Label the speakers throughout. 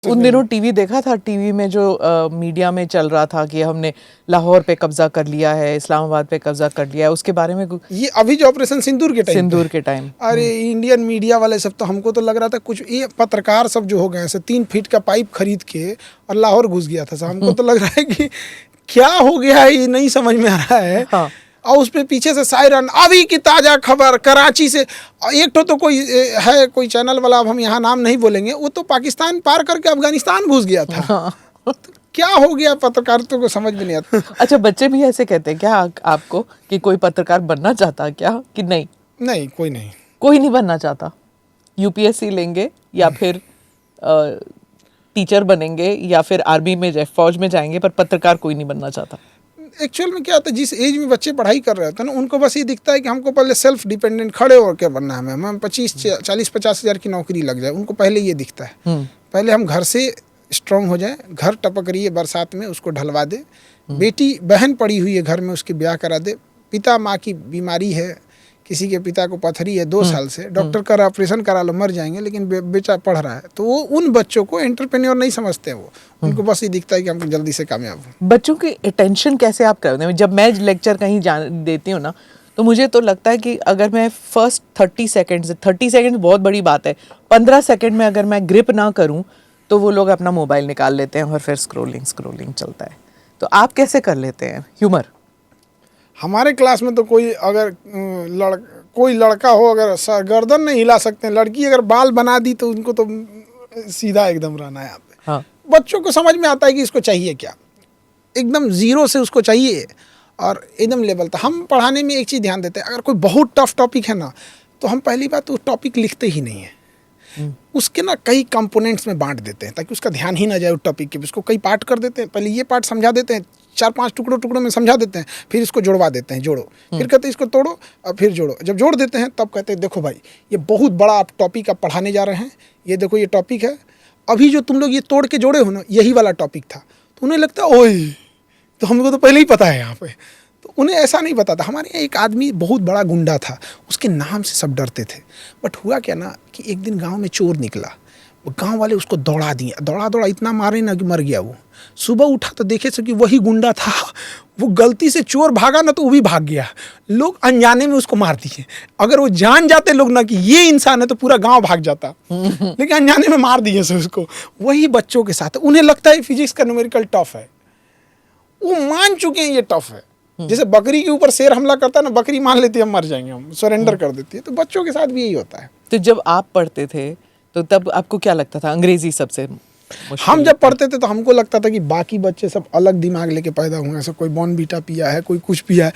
Speaker 1: उन दिनों टीवी देखा था, टीवी में जो मीडिया में चल रहा था कि हमने लाहौर पे कब्जा कर लिया है, इस्लामाबाद पे कब्जा कर लिया है, उसके बारे में
Speaker 2: ये अभी जो ऑपरेशन सिंदूर के टाइम
Speaker 1: सिंदूर के टाइम
Speaker 2: अरे इंडियन मीडिया वाले सब तो हमको तो लग रहा था कुछ ये पत्रकार सब जो हो गए ऐसे 3 फीट का पाइप खरीद के और लाहौर घुस गया था। हमको तो लग रहा है कि क्या हो गया है, ये नहीं समझ में आ रहा है।
Speaker 1: हाँ।
Speaker 2: और उस पे पीछे से सायरन, अभी की ताज़ा खबर कराची से। एक तो कोई है, कोई चैनल वाला, अब हम यहाँ नाम नहीं बोलेंगे, वो तो पाकिस्तान पार करके अफगानिस्तान घुस गया था।
Speaker 1: हाँ।
Speaker 2: तो क्या हो गया, पत्रकारिता को समझ में नहीं आता।
Speaker 1: अच्छा, बच्चे भी ऐसे कहते हैं क्या आपको कि कोई पत्रकार बनना चाहता है क्या, कि नहीं?
Speaker 2: नहीं, कोई नहीं,
Speaker 1: कोई नहीं बनना चाहता। यूपीएससी लेंगे या फिर टीचर बनेंगे या फिर आर्मी में फौज में जाएंगे, पर पत्रकार कोई नहीं बनना चाहता।
Speaker 2: एक्चुअल में क्या होता है, जिस एज में बच्चे पढ़ाई कर रहे होते हैं ना, उनको बस ये दिखता है कि हमको पहले सेल्फ डिपेंडेंट खड़े होकर बनना है, हमें 40-50 हज़ार की नौकरी लग जाए, उनको पहले ये दिखता है। पहले हम घर से स्ट्रांग हो जाए, घर टपक रही है बरसात में उसको ढलवा दे, बेटी बहन पड़ी हुई है घर में उसकी ब्याह करा दे, पिता माँ की बीमारी है, किसी के पिता को पथरी है 2 साल से, डॉक्टर का ऑपरेशन करा लो मर जाएंगे, लेकिन बेटा पढ़ रहा है, तो वो उन बच्चों को एंटरप्रेन्योर नहीं समझते। वो उनको बस ये दिखता है कि हमको जल्दी से कामयाब हो।
Speaker 1: बच्चों की अटेंशन कैसे आप करते हैं? जब मैं लेक्चर कहीं देती हूँ ना, तो मुझे तो लगता है कि अगर मैं फर्स्ट 30 सेकेंड बहुत बड़ी बात है, 15 सेकेंड में अगर मैं ग्रिप ना करूँ तो वो लोग अपना मोबाइल निकाल लेते हैं और फिर स्क्रोलिंग चलता है। तो आप कैसे कर लेते हैं ह्यूमर?
Speaker 2: हमारे क्लास में तो कोई लड़का हो, अगर गर्दन नहीं हिला सकते हैं, लड़की अगर बाल बना दी तो उनको तो सीधा एकदम रहना है यहाँ पे।
Speaker 1: हाँ।
Speaker 2: बच्चों को समझ में आता है कि इसको चाहिए क्या, एकदम जीरो से उसको चाहिए और एकदम लेवल था। हम पढ़ाने में एक चीज़ ध्यान देते हैं, अगर कोई बहुत टफ टॉपिक है ना, तो हम पहली बात वो टॉपिक लिखते ही नहीं है, उसके ना कई कंपोनेंट्स में बांट देते हैं ताकि उसका ध्यान ही ना जाए उस टॉपिक के। उसको कई पार्ट कर देते हैं, पहले ये पार्ट समझा देते हैं, 4-5 टुकड़ों में समझा देते हैं, फिर इसको जुड़वा देते हैं, जोड़ो, फिर कहते हैं इसको तोड़ो और फिर जोड़ो। जब जोड़ देते हैं तब कहते हैं देखो भाई, ये बहुत बड़ा आप टॉपिक आप पढ़ाने जा रहे हैं, ये देखो ये टॉपिक है, अभी जो तुम लोग ये तोड़ के जोड़े हो ना, यही वाला टॉपिक था। तो उन्हें लगता है ओए, तो हमको तो पहले ही पता है यहाँ पे। तो उन्हें ऐसा नहीं पता था। हमारे यहाँ एक आदमी बहुत बड़ा गुंडा था, उसके नाम से सब डरते थे। बट हुआ क्या ना कि एक दिन गांव में चोर निकला, वो गांव वाले उसको दौड़ा दिए, दौड़ा इतना मारे ना कि मर गया वो। सुबह उठा तो देखे से कि वही गुंडा था, वो गलती से चोर भागा ना तो वो भी भाग गया, लोग अनजाने में उसको मार दिए। अगर वो जान जाते लोग ना कि ये इंसान है तो पूरा गांव भाग जाता, लेकिन अनजाने में मार दिए से उसको। वही बच्चों के साथ उन्हें लगता है फिजिक्स का न्यूमेरिकल टफ है, वो मान चुके हैं ये टफ है। जैसे बकरी के ऊपर शेर हमला करता है ना, बकरी मान लेती है हम मर जाएंगे, हम सरेंडर कर देती है। तो बच्चों के साथ भी यही होता है।
Speaker 1: तो जब आप पढ़ते थे तो तब आपको क्या लगता था? अंग्रेजी सबसे
Speaker 2: हम जब पढ़ते थे तो हमको लगता था कि बाकी बच्चे सब अलग दिमाग लेके पैदा हुए हैं, ऐसा कोई बॉर्नवीटा पिया है, कोई कुछ पिया है,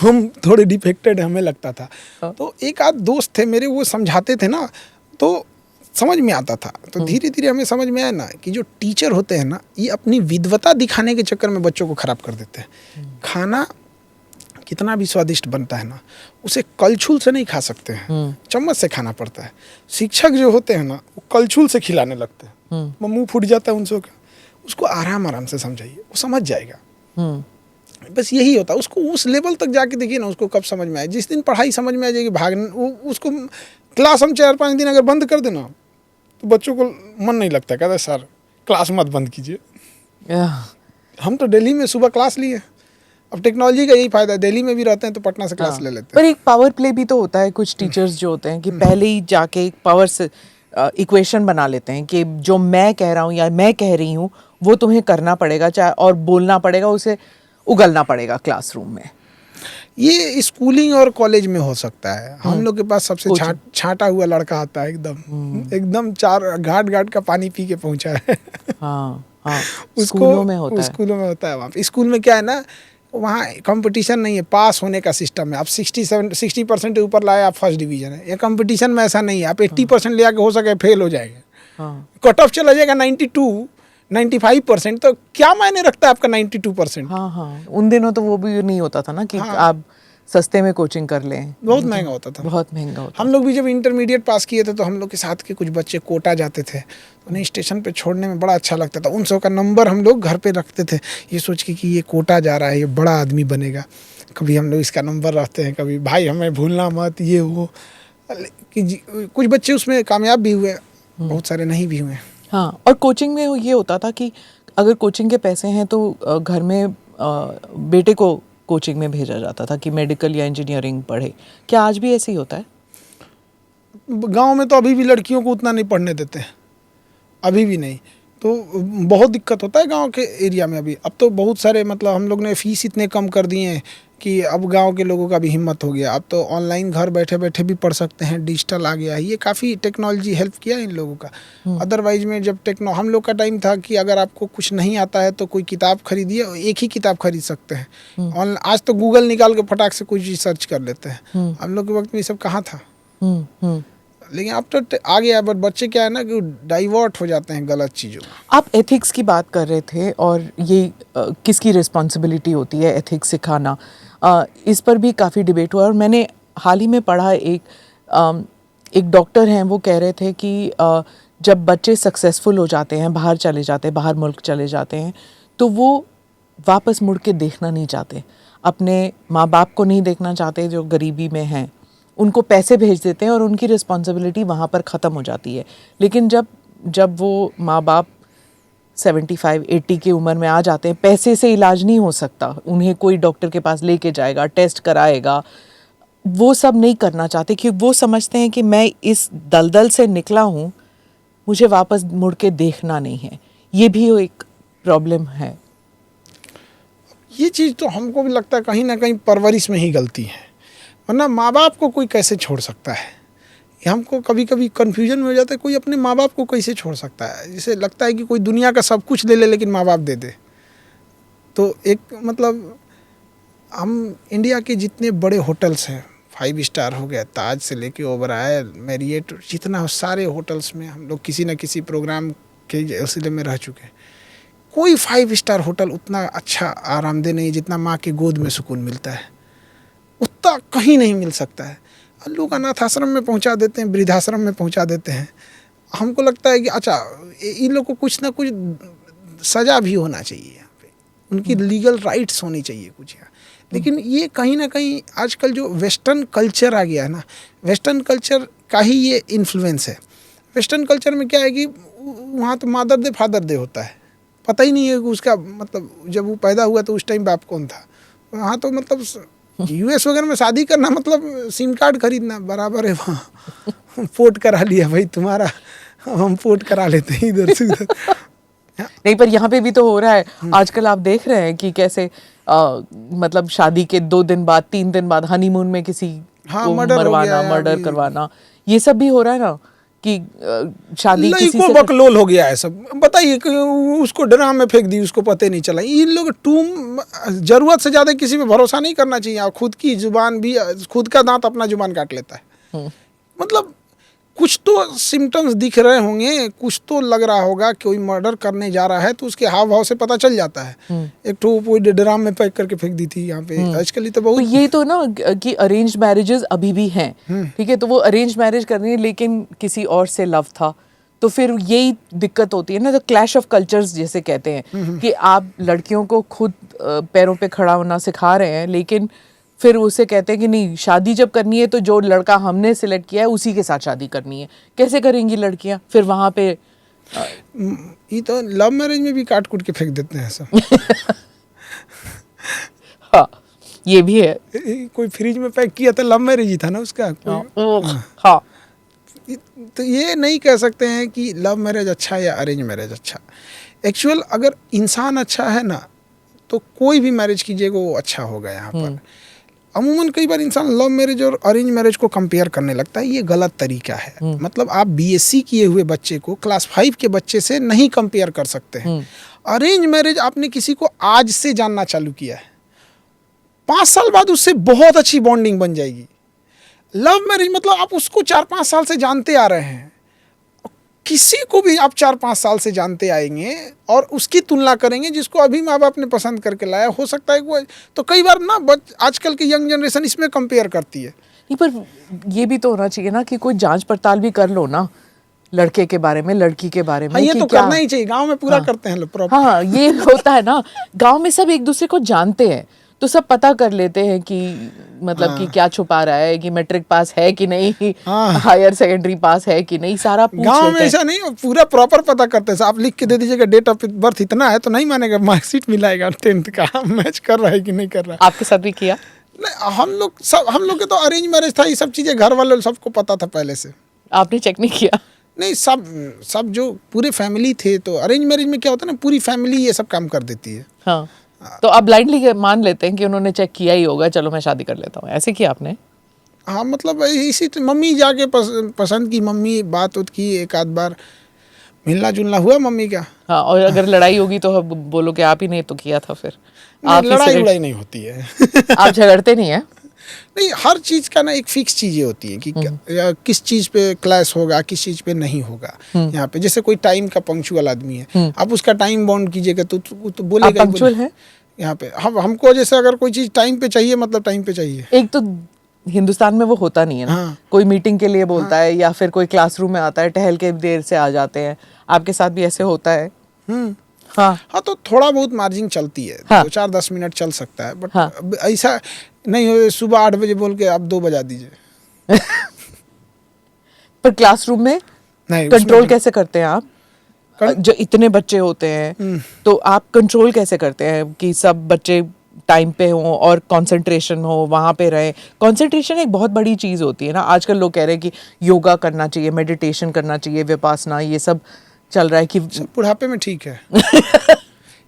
Speaker 2: हम थोड़े डिफेक्टेड हमें लगता था। तो एक आध दोस्त थे मेरे, वो समझाते थे ना तो समझ में आता था। तो धीरे धीरे हमें समझ में आया ना कि जो टीचर होते हैं ना, ये अपनी विद्वता दिखाने के चक्कर में बच्चों को खराब कर देते हैं। खाना कितना भी स्वादिष्ट बनता है ना, उसे कलछुल से नहीं खा सकते हैं, चम्मच से खाना पड़ता है। शिक्षक जो होते हैं ना, वो कलछुल से खिलाने लगते हैं, मुंह फूट जाता है उनसे का। उसको आराम से समझाइए, वो समझ जाएगा। बस यही होता है। उसको उस लेवल तक जाके देखिए ना, उसको कब समझ में आए। जिस दिन पढ़ाई समझ में आ जाएगी, उसको क्लास हम 4-5 दिन अगर बंद कर देना तो बच्चों को मन नहीं लगता, कहता है सर क्लास मत बंद कीजिए। हम तो दिल्ली में सुबह क्लास लिए, अब टेक्नोलॉजी का यही फायदा है, दिल्ली में भी रहते हैं तो पटना से क्लास ले लेते हैं।
Speaker 1: पर एक पावर प्ले भी तो होता है, कुछ टीचर्स जो होते हैं कि पहले ही जाके एक पावर से इक्वेशन बना लेते हैं कि जो मैं कह रहा हूँ या मैं कह रही हूँ वो तुम्हें करना पड़ेगा, चाहे और बोलना पड़ेगा, उसे उगलना पड़ेगा क्लासरूम में।
Speaker 2: ये स्कूलिंग और कॉलेज में हो सकता है। हम लोग के पास सबसे छाटा हुआ लड़का आता है, एकदम 4 घाट का पानी पी के पहुंचा है।
Speaker 1: हाँ, स्कूलों में होता है।
Speaker 2: स्कूलों में होता है। वहाँ पे स्कूल में क्या है ना, वहाँ कंपटीशन नहीं है, पास होने का सिस्टम है। आप 60% के ऊपर लाए आप फर्स्ट डिवीजन है। ये कंपटीशन में ऐसा नहीं है, आप 80% ले आके हो सके फेल हो जाएगा। कट ऑफ चला जाएगा 92-95%, तो क्या मायने रखता है आपका 92%?
Speaker 1: हाँ, उन दिनों तो वो भी नहीं होता था ना कि आप सस्ते में कोचिंग कर लें,
Speaker 2: बहुत महंगा होता था,
Speaker 1: बहुत महंगा होता।
Speaker 2: हम लोग भी जब इंटरमीडिएट पास किए थे तो हम लोग के साथ के कुछ बच्चे कोटा जाते थे, तो उन्हें स्टेशन पे छोड़ने में बड़ा अच्छा लगता था। 100 का नंबर हम लोग घर पे रखते थे, ये सोच के कि ये कोटा जा रहा है, ये बड़ा आदमी बनेगा। कभी हम लोग इसका नंबर रखते हैं, कभी भाई हमें भूलना मत, ये वो। कि कुछ बच्चे उसमें कामयाब भी हुए, बहुत सारे नहीं भी हुए।
Speaker 1: हाँ, और कोचिंग में ये होता था कि अगर कोचिंग के पैसे हैं तो घर में बेटे को कोचिंग में भेजा जाता था कि मेडिकल या इंजीनियरिंग पढ़े। क्या आज भी ऐसे ही होता है?
Speaker 2: गांव में तो अभी भी लड़कियों को उतना नहीं पढ़ने देते हैं, अभी भी नहीं। तो बहुत दिक्कत होता है गांव के एरिया में अभी। अब तो बहुत सारे मतलब हम लोग ने फीस इतने कम कर दिए हैं कि अब गांव के लोगों का भी हिम्मत हो गया। अब तो ऑनलाइन घर बैठे बैठे भी पढ़ सकते हैं, डिजिटल आ गया है। ये काफ़ी टेक्नोलॉजी हेल्प किया है इन लोगों का। अदरवाइज में जब हम लोग का टाइम था कि अगर आपको कुछ नहीं आता है तो कोई किताब खरीदिए, एक ही किताब खरीद सकते हैं। आज तो गूगल निकाल के फटाक से कोई चीज़ सर्च कर लेते हैं। हम लोग के वक्त में ये सब कहाँ था। लेकिन अब तो आ गया। बट बच्चे क्या है ना कि डाइवर्ट हो जाते हैं गलत चीज़ों में।
Speaker 1: आप एथिक्स की बात कर रहे थे और ये किसकी रिस्पॉन्सिबिलिटी होती है एथिक्स सिखाना, इस पर भी काफ़ी डिबेट हुआ। और मैंने हाल ही में पढ़ा एक डॉक्टर हैं, वो कह रहे थे कि जब बच्चे सक्सेसफुल हो जाते हैं, बाहर चले जाते हैं, बाहर मुल्क चले जाते हैं, तो वो वापस मुड़ के देखना नहीं चाहते, अपने माँ बाप को नहीं देखना चाहते जो गरीबी में हैं, उनको पैसे भेज देते हैं और उनकी रिस्पॉन्सिबिलिटी वहाँ पर ख़त्म हो जाती है। लेकिन जब वो माँ बाप 75-80 की उम्र में आ जाते हैं, पैसे से इलाज नहीं हो सकता, उन्हें कोई डॉक्टर के पास लेके जाएगा, टेस्ट कराएगा, वो सब नहीं करना चाहते क्योंकि वो समझते हैं कि मैं इस दलदल से निकला हूँ, मुझे वापस मुड़ के देखना नहीं है। ये भी एक प्रॉब्लम है।
Speaker 2: ये चीज़ तो हमको भी लगता है कहीं ना कहीं परवरिश में ही गलती है, वरना माँ बाप को कोई कैसे छोड़ सकता है। ये हमको कभी कभी कन्फ्यूजन में हो जाता है, कोई अपने माँ बाप को कैसे छोड़ सकता है। जैसे लगता है कि कोई दुनिया का सब कुछ ले ले लेकिन माँ बाप दे दे। तो एक मतलब हम इंडिया के जितने बड़े होटल्स हैं, 5 स्टार हो गया, ताज से लेके ओबराय, मैरियट, जितना सारे होटल्स में हम लोग किसी न किसी प्रोग्राम के सिलसिले में रह चुके हैं। कोई 5 स्टार होटल उतना अच्छा आरामदेह नहीं जितना माँ की गोद में सुकून मिलता है, उतना कहीं नहीं मिल सकता है। लोग अनाथ आश्रम में पहुंचा देते हैं, वृद्धाश्रम में पहुंचा देते हैं। हमको लगता है कि अच्छा इन लोग को कुछ ना कुछ सज़ा भी होना चाहिए, यहाँ पे उनकी लीगल राइट्स होनी चाहिए कुछ यहाँ। लेकिन ये कहीं ना कहीं आजकल जो वेस्टर्न कल्चर आ गया है ना, वेस्टर्न कल्चर का ही ये इन्फ्लुएंस है। वेस्टर्न कल्चर में क्या है कि वहाँ तो मदर डे फादर डे होता है, पता ही नहीं है कि उसका मतलब जब वो पैदा हुआ तो उस टाइम बाप कौन था। वहाँ तो मतलब यूएस वगैरह में शादी करना मतलब सिम कार्ड खरीदना बराबर है। वहाँ पोर्ट करा लिया भाई तुम्हारा, हम पोर्ट करा लेते हैं इधर से उधर।
Speaker 1: नहीं, पर यहाँ पे भी तो हो रहा है आजकल। आप देख रहे हैं कि कैसे मतलब शादी के 2 दिन बाद 3 दिन बाद हनीमून में किसी को मरवाना, मर्डर करवाना, ये सब भी हो रहा है ना कि शादी किसी से
Speaker 2: बकलोल हो गया है सब। बताइए उसको ड्राम में फेंक दी, उसको पता नहीं चला। इन लोग जरूरत से ज़्यादा किसी पे भरोसा नहीं करना चाहिए। और खुद की जुबान भी, खुद का दांत अपना जुबान काट लेता है। मतलब कुछ तो सिम्टम्स दिख रहे होंगे, कुछ तो लग रहा होगा कि कोई मर्डर करने जा रहा है, तो उसके हाव भाव से पता चल जाता है। एक तो कोई ड्राम में पैक करके फेंक दी थी यहाँ पे। आजकल तो बहुत
Speaker 1: ये तो ना कि अरेंज मैरिजेस अभी भी हैं, ठीक है, तो वो अरेंज मैरिज करनी है लेकिन किसी और से लव था, तो फिर यही दिक्कत होती है ना, तो क्लैश ऑफ कल्चर्स जैसे कहते हैं कि आप लड़कियों को खुद पैरों पे खड़ा होना सिखा रहे हैं, लेकिन फिर उसे कहते हैं कि नहीं, शादी जब करनी है तो जो लड़का हमने सिलेक्ट किया है उसी के साथ शादी करनी है। कैसे करेंगी लड़कियां फिर वहां पे?
Speaker 2: ये तो लव मैरिज में भी काट कूट के फेंक देते हैं सब।
Speaker 1: हाँ, ये भी है।
Speaker 2: कोई फ्रिज में पैक किया था, लव मैरिज ही था ना उसका।
Speaker 1: हाँ,
Speaker 2: तो ये नहीं कह सकते हैं कि लव मैरिज अच्छा है या अरेंज मैरिज अच्छा। एक्चुअल अगर इंसान अच्छा है ना तो कोई भी मैरिज कीजिएगा वो अच्छा होगा। यहाँ पर अमूमन कई बार इंसान लव मैरिज और अरेंज मैरिज को कंपेयर करने लगता है, ये गलत तरीका है। मतलब आप बीएससी किए हुए बच्चे को क्लास 5 के बच्चे से नहीं कंपेयर कर सकते हैं। अरेंज मैरिज आपने किसी को आज से जानना चालू किया है, 5 साल बाद उससे बहुत अच्छी बॉन्डिंग बन जाएगी। लव मैरिज मतलब आप उसको 4-5 साल से जानते आ रहे हैं, किसी को भी आप 4-5 साल से जानते आएंगे और उसकी तुलना करेंगे जिसको अभी माँ बाप ने पसंद करके लाया। हो सकता है वो तो कई बार ना आजकल की यंग जनरेशन इसमें कंपेयर करती है।
Speaker 1: नहीं, पर ये भी तो होना चाहिए ना कि कोई जांच पड़ताल भी कर लो ना लड़के के बारे में, लड़की के बारे में।
Speaker 2: हाँ, ये तो करना ही चाहिए। गांव में पूरा करते हैं लोग।
Speaker 1: हाँ, ये होता है ना, गांव में सब एक दूसरे को जानते हैं, तो सब पता कर लेते हैं कि मतलब कि क्या छुपा रहा है, कि मैट्रिक पास है कि नहीं, हायर सेकेंडरी पास है कि नहीं, सारा पूछ
Speaker 2: गांव
Speaker 1: लेते
Speaker 2: में
Speaker 1: हैं।
Speaker 2: ऐसा नहीं, पूरा प्रॉपर पता करते हैं। आप लिख के दे दीजिएगा डेट ऑफ बर्थ इतना है तो नहीं मानेगा, मार्कशीट मिलाएगा 10th का, मैच कर रहा है कि नहीं कर रहा है।
Speaker 1: आपके साथ भी किया?
Speaker 2: नहीं, हम लोग के तो अरेंज मैरिज था, ये सब चीज़ें घर वाले सबको पता था पहले से।
Speaker 1: आपने चेक नहीं किया?
Speaker 2: नहीं, सब जो पूरे फैमिली थे, तो अरेंज मैरिज में क्या होता है ना, पूरी फैमिली ये सब काम कर देती है।
Speaker 1: हाँ, तो आप ब्लाइंडली मान लेते हैं कि उन्होंने चेक किया ही होगा, चलो मैं शादी कर लेता हूँ, ऐसे किया आपने?
Speaker 2: हाँ, मतलब इसी मम्मी जाके पसंद की, मम्मी बात उत की, एक आध बार मिलना जुलना हुआ मम्मी का।
Speaker 1: हाँ, और अगर लड़ाई होगी तो अब बोलो कि आप ही ने तो किया था, फिर आप ही
Speaker 2: लड़ाई उड़ाई नहीं होती है।
Speaker 1: आप झगड़ते नहीं है?
Speaker 2: नहीं, हर चीज़ का ना एक फिक्स चीज़ें होती हैं कि किस चीज़ पे क्लैश होगा, किस चीज़ पे नहीं होगा। यहाँ पे जैसे कोई टाइम का पंक्चुअल आदमी है, आप उसका टाइम बाउंड कीजिएगा तो बोलेगा।
Speaker 1: पंक्चुअल है
Speaker 2: यहाँ पे हमको जैसे अगर कोई चीज़ टाइम पे चाहिए, मतलब टाइम पे चाहिए।
Speaker 1: एक तो हिंदुस्तान में वो होता नहीं है ना।
Speaker 2: हाँ।
Speaker 1: कोई मीटिंग के लिए बोलता है या फिर कोई क्लासरूम में आता है, टहल के देर से आ जाते हैं, आपके साथ भी ऐसे होता है? हाँ
Speaker 2: हाँ, तो थोड़ा बहुत मार्जिन चलती है।
Speaker 1: हाँ।
Speaker 2: 2-4-10 मिनट चल सकता है, बट
Speaker 1: हाँ।
Speaker 2: ऐसा नहीं हो सुबह 8 बजे बोल के आप 2 बजा दीजिए।
Speaker 1: पर क्लासरूम में
Speaker 2: नहीं,
Speaker 1: कंट्रोल कैसे करते हैं आप? जो इतने बच्चे होते हैं तो आप कंट्रोल कैसे करते हैं कि सब बच्चे टाइम पे हों और कंसंट्रेशन हो, वहाँ पे रहे? कंसंट्रेशन एक बहुत बड़ी चीज़ होती है ना। आजकल लोग कह रहे हैं कि योगा करना चाहिए, मेडिटेशन करना चाहिए, विपासना, ये सब चल रहा है कि
Speaker 2: बुढ़ापे में ठीक है।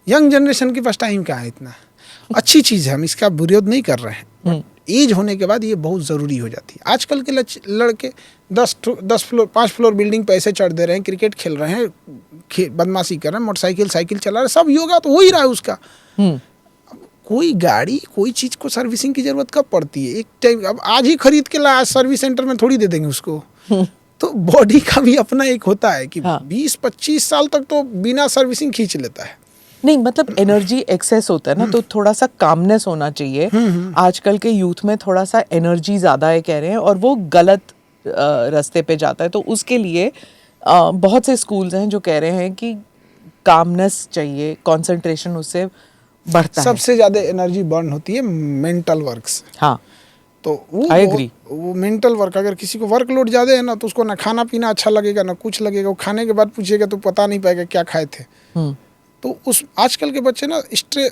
Speaker 2: यंग जनरेशन के पास टाइम कहाँ है इतना। अच्छी चीज़ है, हम इसका विरोध नहीं कर रहे हैं। एज होने के बाद ये बहुत ज़रूरी हो जाती है। आजकल के लड़के 10 फ्लोर 5 फ्लोर बिल्डिंग पे ऐसे चढ़ दे रहे हैं, क्रिकेट खेल रहे हैं, बदमाशी कर रहे हैं, मोटरसाइकिल साइकिल चला रहे हैं, सब योगा तो हो ही रहा है उसका। कोई गाड़ी, कोई चीज़ को सर्विसिंग की ज़रूरत कब पड़ती है? एक टाइम अब आज ही खरीद के ला, सर्विस सेंटर में थोड़ी दे देंगे उसको। तो बॉडी का भी अपना एक होता है कि 20-25 साल तक तो बिना सर्विसिंग खींच लेता है।
Speaker 1: नहीं, मतलब एनर्जी एक्सेस होता है ना, तो थोड़ा सा कामनेस होना चाहिए। आजकल के यूथ में थोड़ा सा एनर्जी ज़्यादा है कह रहे हैं, और वो गलत रास्ते पे जाता है। तो उसके लिए बहुत से स्कूल्स हैं जो कह रहे हैं कि कामनेस चाहिए, कंसंट्रेशन उससे बढ़ता है।
Speaker 2: सबसे ज़्यादा एनर्जी बर्न होती है मेंटल वर्क से।
Speaker 1: हाँ,
Speaker 2: तो वो मेंटल वर्क, अगर किसी को वर्कलोड ज़्यादा है ना, तो उसको ना खाना पीना अच्छा लगेगा ना कुछ लगेगा। वो खाने के बाद पूछेगा तो पता नहीं पाएगा क्या खाए थे। तो उस आजकल के बच्चे ना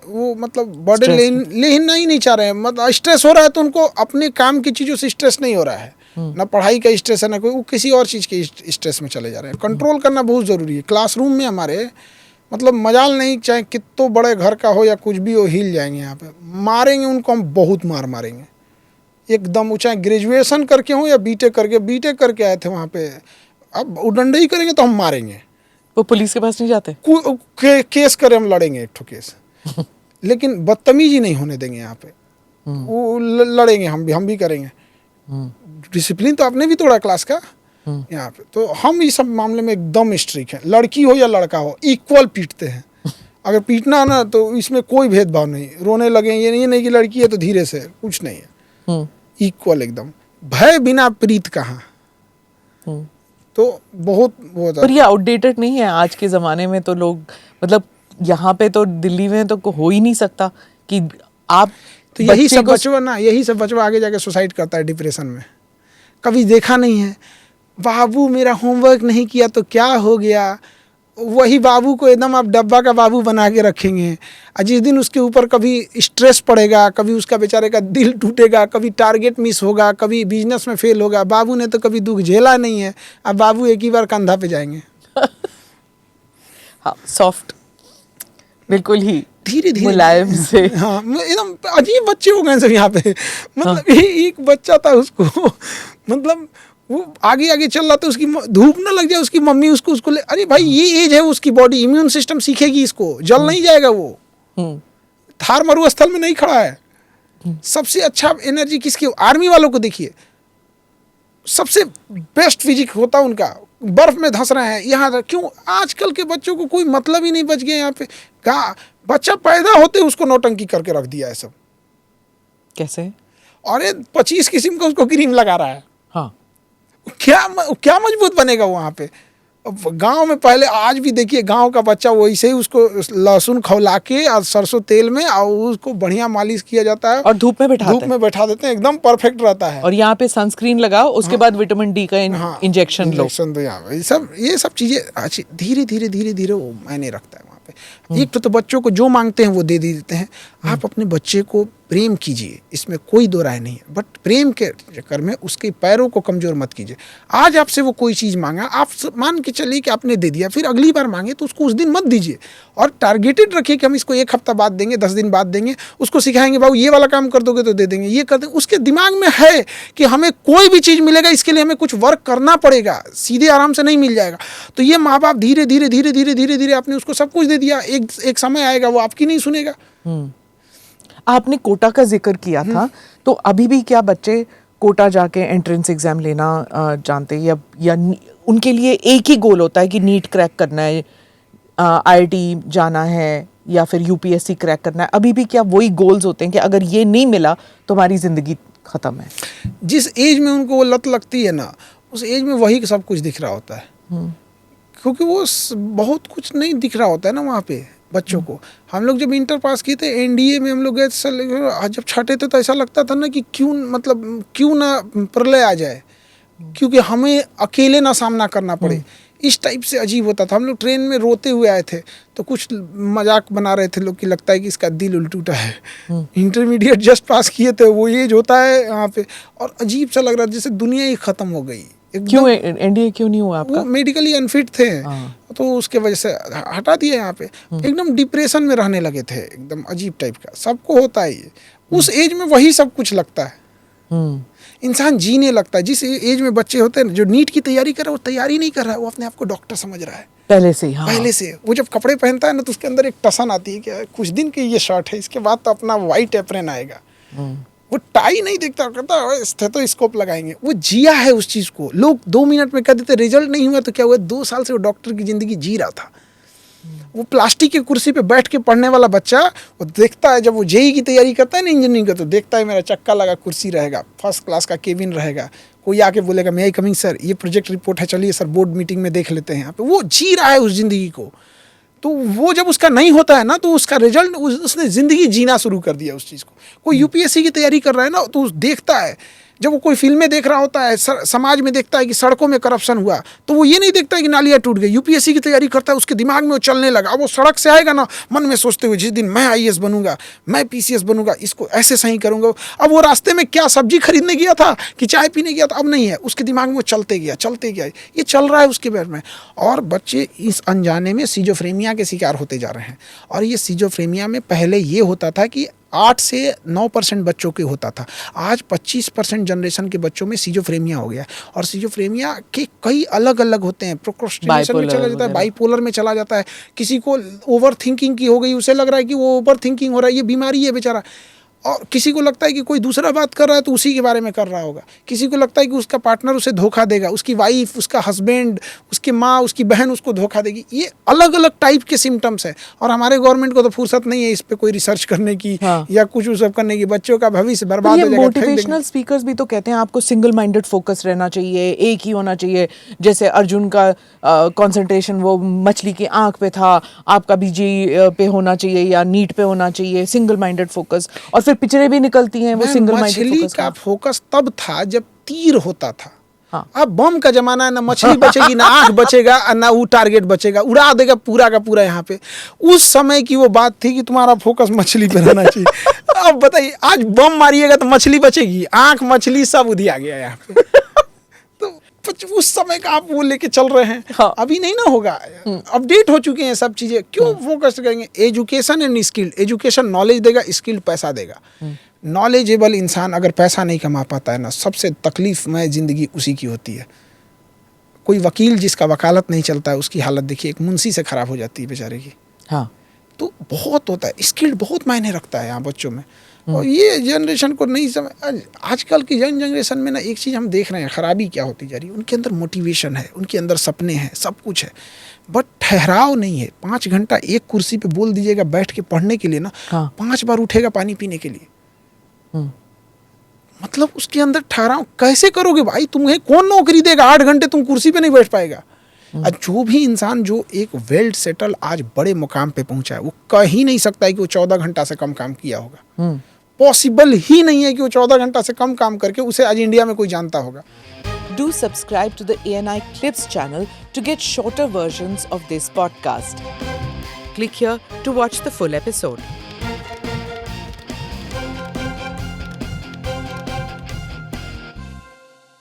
Speaker 2: वो मतलब बर्डन लेना ही नहीं चाह रहे हैं। मतलब स्ट्रेस हो रहा है तो उनको अपने काम की चीज़ों से स्ट्रेस नहीं हो रहा है, ना पढ़ाई का स्ट्रेस है, ना कोई, वो किसी और चीज़ के स्ट्रेस में चले जा रहे हैं। कंट्रोल करना बहुत ज़रूरी है। क्लासरूम में हमारे मतलब मजाल नहीं, चाहे कितने बड़े घर का हो या कुछ भी हो, हिल जाएंगे। यहाँ पे मारेंगे उनको, हम बहुत मारेंगे एकदम। वो चाहे ग्रेजुएशन करके हो या बीटेक करके आए थे वहाँ पे, अब उडंडे ही करेंगे तो हम मारेंगे।
Speaker 1: वो पुलिस के पास नहीं जाते?
Speaker 2: केस करें, हम लड़ेंगे एक ठो केस। लेकिन बदतमीजी नहीं होने देंगे यहाँ पे। वो लड़ेंगे, हम भी करेंगे। डिसिप्लिन तो आपने भी तोड़ा क्लास का यहाँ पे। तो हम इस सब मामले में एकदम स्ट्रिक्ट हैं। लड़की हो या लड़का हो, इक्वल पीटते हैं। अगर पीटना ना तो इसमें कोई भेदभाव नहीं। रोने लगे, ये नहीं कि लड़की है तो धीरे से, कुछ नहीं है, इक्वल एकदम। भय बिना प्रीत कहाँ। तो बहुत
Speaker 1: पर ये आउटडेटेड नहीं है आज के ज़माने में? तो लोग मतलब यहाँ पे तो दिल्ली में तो हो ही नहीं सकता कि आप
Speaker 2: तो यही सब बचवा आगे जाके सुसाइड करता है डिप्रेशन में। कभी देखा नहीं है, बाबू मेरा होमवर्क नहीं किया तो क्या हो गया, वही बाबू को एकदम आप डब्बा का बाबू बना के रखेंगे। और जिस दिन उसके ऊपर कभी स्ट्रेस पड़ेगा, कभी उसका बेचारे का दिल टूटेगा, कभी टारगेट मिस होगा, कभी बिजनेस में फेल होगा, बाबू ने तो कभी दुख झेला नहीं है, अब बाबू एक ही बार कंधा पे जाएंगे।
Speaker 1: हाँ, सॉफ्ट, बिल्कुल ही
Speaker 2: धीरे धीरे
Speaker 1: मुलायम से।
Speaker 2: हाँ, एकदम अजीब बच्चे हो गए सब यहाँ पे। मतलब एक बच्चा था, उसको मतलब वो आगे चल रहा था, उसकी धूप ना लग जाए, उसकी मम्मी उसको ले, अरे भाई ये एज है, उसकी बॉडी इम्यून सिस्टम सीखेगी, इसको जल नहीं जाएगा वो। थार मरुस्थल में नहीं खड़ा है। सबसे अच्छा एनर्जी किसकी? आर्मी वालों को देखिए, सबसे बेस्ट फिजिक होता उनका। बर्फ में धंस रहे हैं यहाँ, क्यों? आजकल के बच्चों को कोई मतलब ही नहीं बच गया यहाँ पे। बच्चा पैदा होते उसको नौटंकी करके रख दिया है सब।
Speaker 1: कैसे?
Speaker 2: और 25 किस्म का उसको क्रीम लगा रहा है।
Speaker 1: हाँ,
Speaker 2: क्या मजबूत बनेगा वहाँ पे? गांव में पहले, आज भी देखिए गांव का बच्चा वैसे ही उसको लहसुन खौला के और सरसों तेल में और उसको बढ़िया मालिश किया जाता है
Speaker 1: और धूप में
Speaker 2: बैठा देते हैं, एकदम परफेक्ट रहता है।
Speaker 1: और यहाँ पे सनस्क्रीन लगाओ, उसके बाद विटामिन डी का इंजेक्शन लो।
Speaker 2: तो ये सब चीजें अच्छी धीरे धीरे वो मायने रखता है वहाँ पे। एक तो बच्चों को जो मांगते हैं वो दे देते हैं। आप अपने बच्चे को प्रेम कीजिए, इसमें कोई दो राय नहीं है, बट प्रेम के चक्कर में उसके पैरों को कमजोर मत कीजिए। आज आपसे वो कोई चीज़ मांगा, आप मान के चलिए कि आपने दे दिया, फिर अगली बार मांगे तो उसको उस दिन मत दीजिए, और टारगेटेड रखिए कि हम इसको 1 हफ्ता बाद देंगे, 10 दिन बाद देंगे। उसको सिखाएंगे बाबू ये वाला काम कर दोगे तो दे देंगे, ये कर देंगे। उसके दिमाग में है कि हमें कोई भी चीज़ मिलेगा इसके लिए हमें कुछ वर्क करना पड़ेगा, सीधे आराम से नहीं मिल जाएगा। तो ये माँ बाप धीरे धीरे आपने उसको सब कुछ दे दिया, एक समय आएगा वो आपकी नहीं सुनेगा।
Speaker 1: आपने कोटा का जिक्र किया था, तो अभी भी क्या बच्चे कोटा जाके एंट्रेंस एग्जाम लेना जानते हैं, या उनके लिए एक ही गोल होता है कि नीट क्रैक करना है, आईआईटी जाना है, या फिर यूपीएससी क्रैक करना है? अभी भी क्या वही गोल्स होते हैं कि अगर ये नहीं मिला तो हमारी जिंदगी खत्म है?
Speaker 2: जिस एज में उनको वो लत लगती है ना, उस एज में वही सब कुछ दिख रहा होता है, क्योंकि वो बहुत कुछ नहीं दिख रहा होता है ना वहाँ पे बच्चों को। हम लोग जब इंटर पास किए थे, एनडीए में हम लोग गए, जब छठे थे तो ऐसा लगता था ना कि क्यों ना प्रलय आ जाए, क्योंकि हमें अकेले ना सामना करना पड़े। इस टाइप से अजीब होता था। हम लोग ट्रेन में रोते हुए आए थे, तो कुछ मजाक बना रहे थे लोग कि लगता है कि इसका दिल उल टूटा है। इंटरमीडिएट जस्ट पास किए थे, वो एज होता है यहाँ पे, और अजीब सा लग रहा था जैसे दुनिया ही खत्म हो गई।
Speaker 1: क्यों एनडीए क्यों नहीं हुआ आपका?
Speaker 2: वो मेडिकली अनफिट थे, तो उसके वजह से हटा दिया यहाँ पे। एकदम डिप्रेशन में रहने लगे थे, एकदम अजीब टाइप का। सबको होता है ये, उस एज में वही सब कुछ लगता है। इंसान जीने लगता है। जिस एज में बच्चे होते हैं जो नीट की तैयारी कर रहा है, वो तैयारी नहीं कर रहा है, वो अपने आप को डॉक्टर समझ रहा है
Speaker 1: पहले से। हाँ।
Speaker 2: पहले से वो जब कपड़े पहनता है ना, तो उसके अंदर एक टसन आती है कि कुछ दिन की ये शर्ट है, इसके बाद तो अपना वाइट एप्रन आएगा। वो टाई नहीं देखता, कहता स्टेथोस्कोप लगाएंगे। वो जिया है उस चीज़ को। लोग 2 मिनट में कह देते रिजल्ट नहीं हुआ तो क्या हुआ, 2 साल से वो डॉक्टर की ज़िंदगी जी रहा था। वो प्लास्टिक की कुर्सी पे बैठ के पढ़ने वाला बच्चा, वो देखता है जब वो जेई की तैयारी करता है ना, इंजीनियरिंग का, तो देखता है मेरा चक्का लगा कुर्सी रहेगा, फर्स्ट क्लास का केबिन रहेगा, कोई आके बोलेगा मे आई कमिंग सर, ये प्रोजेक्ट रिपोर्ट है, चलिए सर बोर्ड मीटिंग में देख लेते हैं यहाँ पे। वो जी रहा है उस ज़िंदगी को। तो वो जब उसका नहीं होता है ना, तो उसका रिजल्ट, उसने ज़िंदगी जीना शुरू कर दिया उस चीज़ को। कोई यूपीएससी की तैयारी कर रहा है ना, तो देखता है, जब वो कोई फिल्में देख रहा होता है, समाज में देखता है कि सड़कों में करप्शन हुआ, तो वो ये नहीं देखता है कि नालियाँ टूट गई। यूपीएससी की तैयारी करता है, उसके दिमाग में वो चलने लगा। अब वो सड़क से आएगा ना, मन में सोचते हुए जिस दिन मैं आईएएस बनूंगा, मैं पीसीएस बनूंगा, इसको ऐसे सही करूंगा। अब वो रास्ते में क्या सब्जी खरीदने गया था कि चाय पीने गया था, अब नहीं है। उसके दिमाग में वो चलते गया, ये चल रहा है उसके बारे में। और बच्चे इस अनजाने में सिजोफ्रेनिया के शिकार होते जा रहे हैं। और ये सिजोफ्रेनिया में पहले ये होता था कि 8 से 9% बच्चों के होता था, आज 25% जनरेशन के बच्चों में सिजोफ्रेनिया हो गया। और सिजोफ्रेनिया के कई अलग अलग होते हैं। प्रोक्रेस्टिनेशन में चला जाता है, बाइपोलर में चला जाता है, किसी को ओवर थिंकिंग की हो गई, उसे लग रहा है कि वो ओवर थिंकिंग हो रहा है, ये बीमारी है बेचारा। और किसी को लगता है कि कोई दूसरा बात कर रहा है तो उसी के बारे में कर रहा होगा। किसी को लगता है कि उसका पार्टनर उसे धोखा देगा, उसकी वाइफ, उसका हस्बैंड, उसकी माँ, उसकी बहन उसको धोखा देगी। ये अलग अलग टाइप के सिम्टम्स है। और हमारे गवर्नमेंट को तो फुर्सत नहीं है इस पे कोई रिसर्च करने की। हाँ। या कुछ सब करने की। बच्चों का भविष्य बर्बाद हो जाएगा।
Speaker 1: मोटिवेशनल स्पीकर्स भी तो कहते हैं आपको सिंगल माइंडेड फोकस रहना चाहिए, एक ही होना चाहिए। जैसे अर्जुन का कंसंट्रेशन वो मछली की आंख पे था, आपका भी जी पे होना चाहिए या नीट पे होना चाहिए, सिंगल माइंडेड फोकस। और फिर पिक्चरें भी निकलती हैं वो सिंगल माइंडेड फोकस।
Speaker 2: मछली का फोकस तब था जब तीर होता था। हाँ। अब बम का जमाना है, ना मछली बचेगी, ना आंख बचेगा, ना वो टारगेट बचेगा, उड़ा देगा पूरा का पूरा यहाँ पे। उस समय की वो बात थी कि तुम्हारा फोकस मछली पे रहना चाहिए। अब बताइए, आज बम मारिएगा तो मछली बचेगी, आंख मछली सब उधिया गया यहाँ पे। तो उस समय का आप वो लेके चल रहे हैं। हाँ। अभी नहीं ना होगा, अपडेट हो चुके हैं सब चीजें। क्यों फोकस करेंगे? Education and skill. Education knowledge देगा, स्किल पैसा देगा। नॉलेजेबल इंसान अगर पैसा नहीं कमा पाता है ना, सबसे तकलीफमय जिंदगी उसी की होती है। कोई वकील जिसका वकालत नहीं चलता है, उसकी हालत देखिए, एक मुंशी से खराब हो जाती है बेचारे की। हाँ। तो बहुत होता है, स्किल बहुत मायने रखता है यहाँ बच्चों में। और ये जनरेशन को नहीं समझ। आजकल की यंग जनरेशन में ना एक चीज़ हम देख रहे हैं, खराबी क्या होती जा रही है। उनके अंदर मोटिवेशन है, उनके अंदर सपने हैं, सब कुछ है, बट ठहराव नहीं है। 5 घंटा एक कुर्सी पे बोल दीजिएगा बैठ के पढ़ने के लिए ना, हाँ। 5 बार उठेगा पानी पीने के लिए। मतलब उसके अंदर ठहराव कैसे करोगे भाई? तुम्हें कौन नौकरी देगा? 8 घंटे तुम कुर्सी पे नहीं बैठ पाएगा। आज जो भी इंसान जो एक वेल सेटल आज बड़े मुकाम पे पहुंचा है, वो कह ही नहीं सकता है कि वो 14 घंटा से कम काम किया होगा। पॉसिबल ही नहीं है कि वो 14 घंटा से कम काम करके उसे आज इंडिया में कोई जानता होगा।
Speaker 1: Do subscribe to the ANI Clips channel to get shorter versions of this podcast. Click here to watch the full episode.